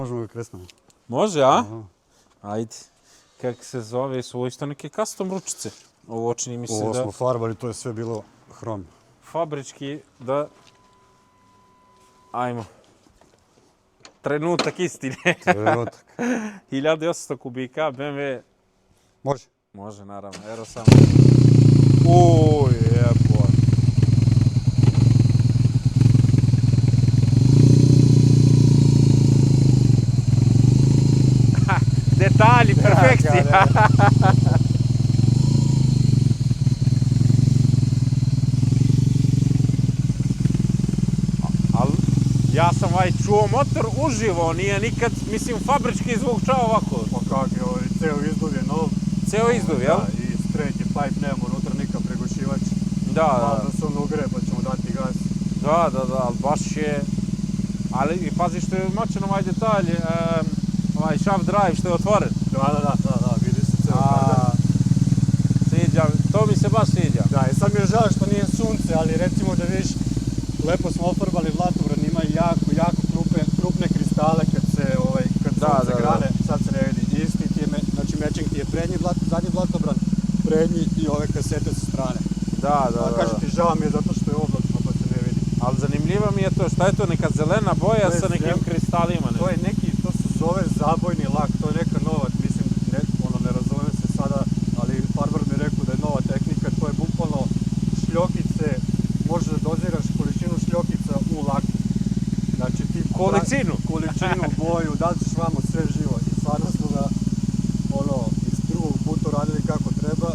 Možemo ga kresnemo. Može, a? Ajde. Kako se zove, su ovo isto neke custom ručice. Ovo čini mi se da... Ovo smo farbali, to je sve bilo hrom. Fabrički, da... Ajmo. Trenutak istine. Trenutak. 1800 kubika, BMW... Može. Može, naravno. Ero samo... Uj, jebo. Detalji, perfekcija. Ali ja sam čuo motor uživo, nije nikad, mislim, fabrički zvuk čao ovako. Pa kak je ovaj, ceo izduv je nov. Ceo izduv, jel? Da, i straight je pipe, nemamo unutra nikak pregušivač. Da. Da se on ugre pa ćemo dati gas. Da, ali baš je... Ali pazi što je moćan ovaj detalj, ovaj shaft drive što je otvoren. Da, vidi se ceo kardan. Sviđa, to mi se baš sviđa. Da, i sad mi je žao što nije sunce, ali recimo da vidiš, lepo smo ofarbali vlatobran, ima jako krupne kristale kad sunce grane, sad se ne vidi. Isti ti je, znači matching ti je zadnji vlatobran, prednji i ove kasete sa strane. Da. Kažem ti, žao mi je zato što je oblačno pa se ne vidi. Ali zanimljivo mi je to, šta je to, neka zelena boja sa nekim kristalima? To je neki, to se zove zabojni lak, to je neka nova, mislim, ne razumem se sada, ali farbar mi je rekao da je nova tehnika, to je bukvalno šljokice, možeš da doziraš količinu šljokica u laku. Znači ti... Količinu, boju, da li ćeš vamo sve živo. I stvarno smo ga, iz drugog puta radili kako treba.